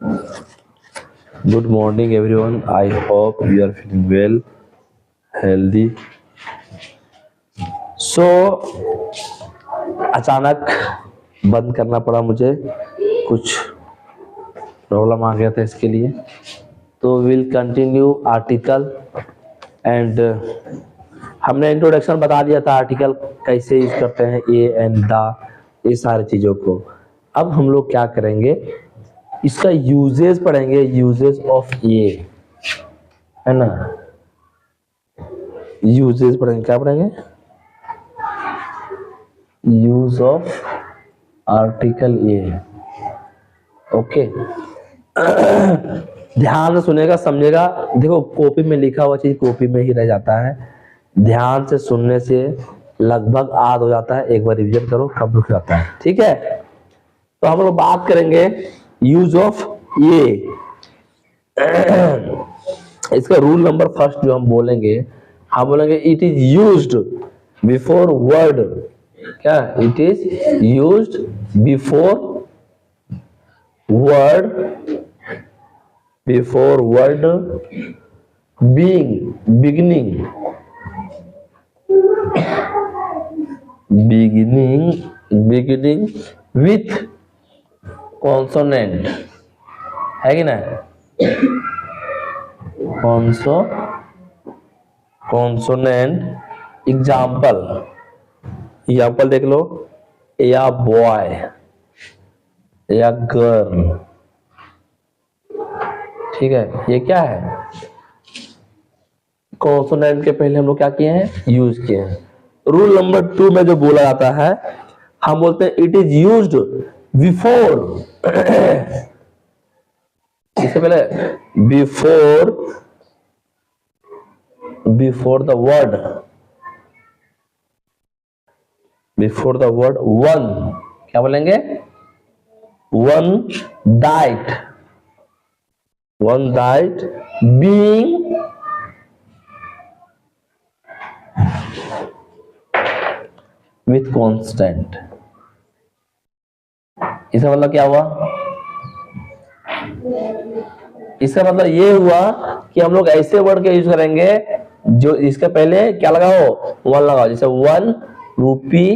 Good morning everyone. I hope you are feeling well, healthy. So अचानक बंद करना पड़ा मुझे, कुछ प्रॉब्लम आ गया था इसके लिए। तो विल कंटिन्यू आर्टिकल एंड हमने इंट्रोडक्शन बता दिया था आर्टिकल कैसे यूज करते हैं, ए एंड द, ये सारी चीज़ों को। अब हम लोग क्या करेंगे, इसका यूजेस पढ़ेंगे, यूजेस ऑफ ए, है ना। यूजेस पढ़ेंगे, क्या पढ़ेंगे, use of article a. Okay, ध्यान से सुनेगा, समझेगा। देखो कॉपी में लिखा हुआ चीज कॉपी में ही रह जाता है, ध्यान से सुनने से लगभग याद हो जाता है। एक बार रिवीजन करो, कब रुक जाता है। ठीक है, तो हम लोग बात करेंगे यूज ऑफ ए। इसका रूल नंबर फर्स्ट जो हम बोलेंगे, हम बोलेंगे it is used before word. क्या, it is used before word, before word being, beginning, beginning with consonant, है कि ना, कॉन्सोनेंट। एग्जाम्पल देख लो, या बॉय या गर्ल। ठीक है, ये क्या है, कॉन्सोनेंट के पहले हम लोग क्या किए हैं, यूज किए हैं। रूल नंबर 2 में जो बोला जाता है, हम बोलते हैं इट इज यूज्ड बिफोर, इससे पहले before the word, before the word one. क्या बोलेंगे, one diet, being with constant. इसका मतलब क्या हुआ, इसका मतलब ये हुआ कि हम लोग ऐसे वर्ड के यूज करेंगे जो इसके पहले क्या लगाओ, वन लगाओ। जैसे 1 रुपी,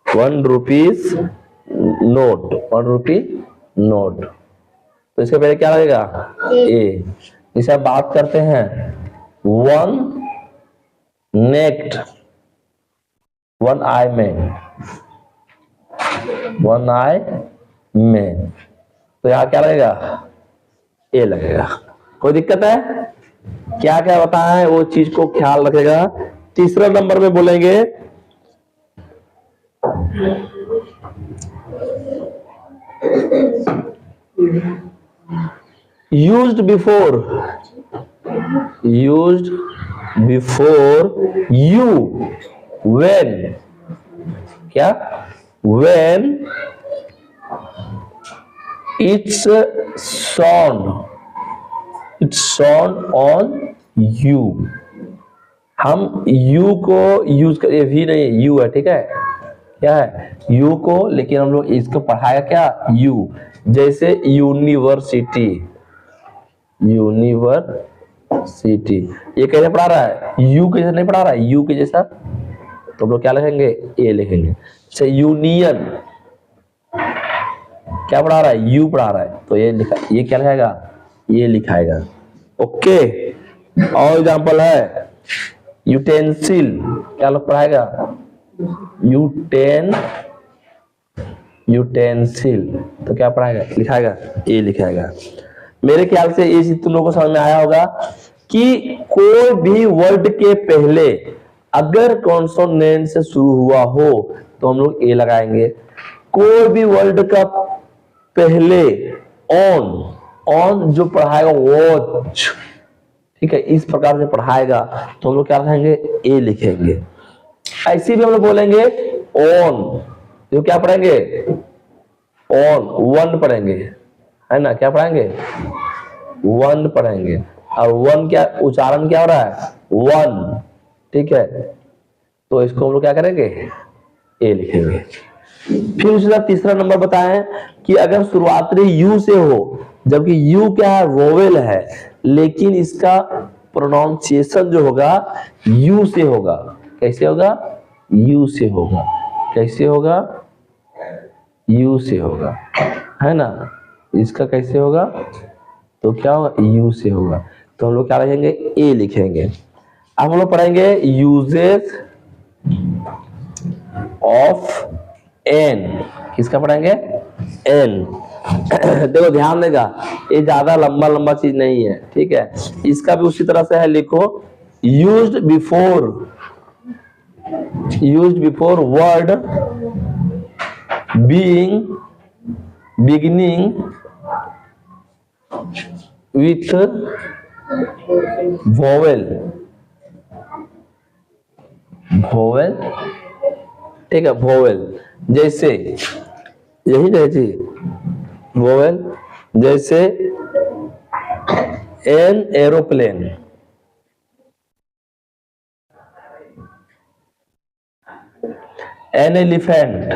1 रुपीज नोट, 1 रुपी नोट, तो इसके पहले क्या लगेगा, ए। जैसे आप बात करते हैं 1 naked, 1 I man, 1 I man, तो यहाँ क्या लगेगा, ए लगेगा। कोई दिक्कत है, क्या क्या बताया है वो चीज को ख्याल रखेगा। तीसरा नंबर में बोलेंगे यूज्ड बिफोर यू, व्हेन, क्या, when it's shown on you। हम यू को यूज कर, भी नहीं, यू है, ठीक है, क्या है, यू को, लेकिन हम लोग इसको पढ़ाया क्या, यू। जैसे यूनिवर्सिटी, ये कैसे पढ़ा रहा है, यू के जैसा नहीं पढ़ा रहा है, यू के जैसा, तो हम लोग क्या लिखेंगे, ए लिखेंगे। जैसे यूनियन, क्या पढ़ा रहा है, यू पढ़ा रहा है, तो ये लिखा, ये क्या लिखाएगा, ये लिखाएगा। ओके, और एग्जांपल है यूटेंसिल, क्या लोग पढ़ाएगा, यूटेंसिल, तो क्या पढ़ाएगा, लिखाएगा, ए लिखाएगा। मेरे ख्याल से ये चीज तुम लोगों को समझ में आया होगा कि कोई भी वर्ड के पहले अगर कॉन्सोनेंट से शुरू हुआ हो तो हम लोग ए लगाएंगे। कोई भी वर्ड का पहले ऑन जो पढ़ाएगा, वॉच, ठीक है, इस प्रकार से पढ़ाएगा तो हम लोग क्या लिखेंगे, ए लिखेंगे। ऐसे भी हम लोग बोलेंगे ऑन, जो क्या पढ़ेंगे, ऑन, वन पढ़ेंगे, है ना, क्या पढ़ेंगे, वन पढ़ेंगे। और वन क्या उच्चारण क्या हो रहा है, वन, ठीक है, तो इसको हम लोग क्या करेंगे, ए लिखेंगे। फिर उसका तीसरा नंबर बताएं कि अगर शुरुआती यू से हो, जबकि यू क्या है, वोवेल है, लेकिन इसका प्रोनाउंसिएशन जो होगा यू से होगा। कैसे होगा? यू से होगा। कैसे होगा? यू से होगा, है ना। इसका कैसे होगा? तो क्या होगा? यू से होगा। तो हम लोग क्या लिखेंगे? ए लिखेंगे। अब हम लोग पढ़ेंगे यूजेस ऑफ एन। किसका पढ़ेंगे? एन। देखो ध्यान देगा, ये ज्यादा लंबा लंबा चीज नहीं है, ठीक है। इसका भी उसी तरह से है, लिखो used before word beginning with vowel, ठीक है, वोवेल। जैसे यही रहेगी वोवेल, जैसे एन एरोप्लेन, एन एलिफेंट,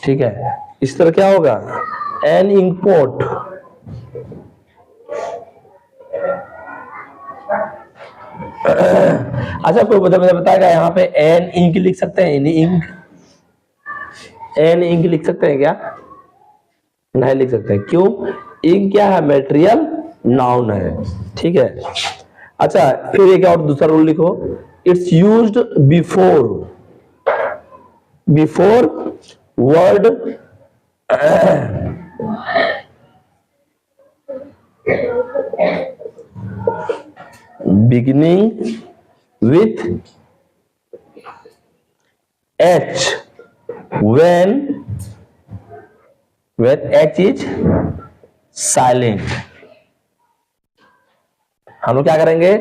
ठीक है। इस तरह क्या होगा? एन इंकपोर्ट, अच्छा कोई बताएगा यहाँ पे एन इंक लिख सकते हैं? एन इंक लिख सकते हैं क्या? नहीं लिख सकते। क्यों? इंक क्या है? मटेरियल नाउन है, ठीक है। अच्छा फिर एक और दूसरा रूल लिखो, it's used before word beginning with H when H is silent। हम लोग क्या करेंगे?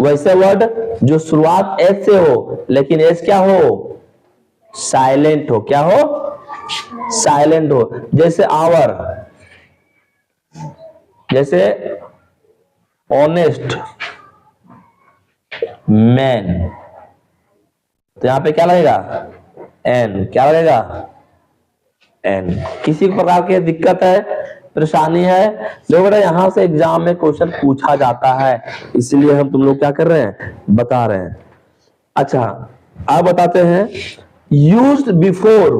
वैसे वर्ड जो शुरुआत H से हो लेकिन H क्या हो? साइलेंट हो। क्या हो? साइलेंट हो। जैसे आवर, जैसे ऑनेस्ट मैन, तो यहां पे क्या लगेगा? एन। क्या लगेगा? एन। किसी प्रकार की दिक्कत है, परेशानी है? देखो बेटा यहां से एग्जाम में क्वेश्चन पूछा जाता है, इसलिए हम तुम लोग क्या कर रहे हैं? बता रहे हैं। अच्छा अब बताते हैं यूज्ड बिफोर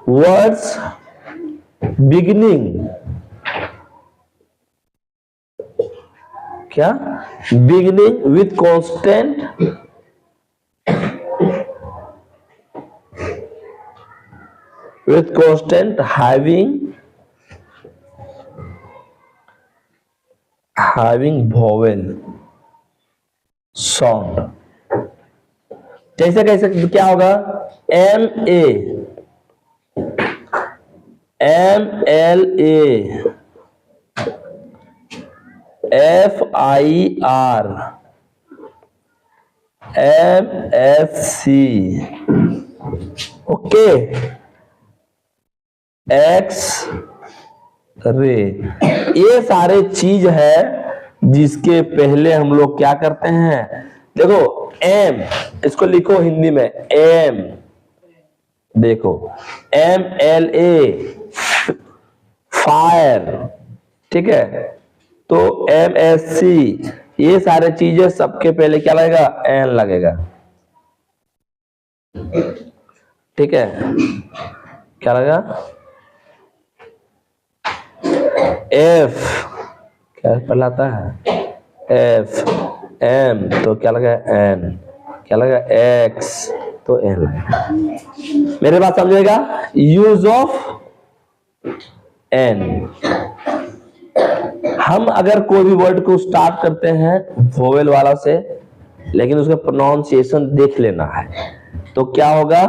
वर्ड्स बिगिनिंग, क्या? Beginning with constant having vowel sound। कैसे कैसे क्या होगा? MLA FIR MSC, okay, X ray, ये सारे चीज है जिसके पहले हम लोग क्या करते हैं? देखो एम, इसको लिखो हिंदी में एम, देखो MLA फायर, ठीक है। तो MSC, ये सारे चीजें सबके पहले क्या लगेगा? एन लगेगा, ठीक है। क्या लगेगा? एफ, क्या कहलाता है? एफ। एम तो क्या लगा? एन। क्या लगा? एक्स तो एन लगा। मेरे बात समझेगा? यूज ऑफ एन, हम अगर कोई भी वर्ड को स्टार्ट करते हैं वोवेल वाला से, लेकिन उसका प्रोनाउंसिएशन देख लेना है, तो क्या होगा?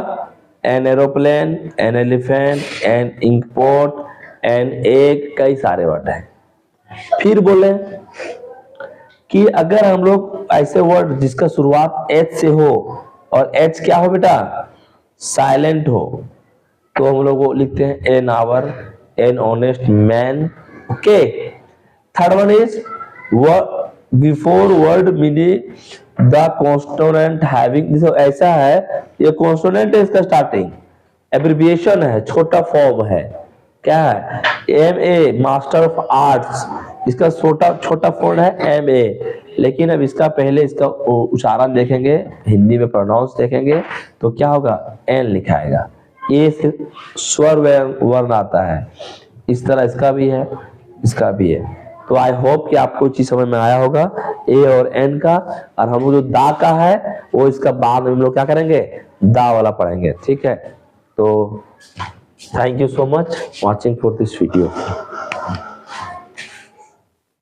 An aeroplane, an elephant, an inkpot, an egg, कई सारे वर्ड हैं। फिर बोले कि अगर हम लोग ऐसे वर्ड जिसका शुरुआत एच से हो और एच क्या हो बेटा? साइलेंट हो, तो हम लोग वो लिखते हैं an hour, an honest man, okay. Third one is before word meaning the consonant having, ऐसा है ये कॉन्सोनेंट है, इसका स्टार्टिंग एब्रिविएशन है, छोटा फॉर्म है, क्या है MA मास्टर ऑफ आर्ट्स, इसका छोटा फॉर्म है MA, लेकिन अब इसका पहले इसका उच्चारण देखेंगे, हिंदी में प्रोनाउंस देखेंगे तो क्या होगा N लिखाएगा, ए से स्वर वर्ण आता है, इस तरह इसका भी है, इसका भी है। तो आई होप कि आपको चीज समझ में आया होगा ए और एन का। और हम लोग जो दा का है वो इसका बाद में हम लोग क्या करेंगे, दा वाला पढ़ेंगे, ठीक है। तो thank you so much watching for this video.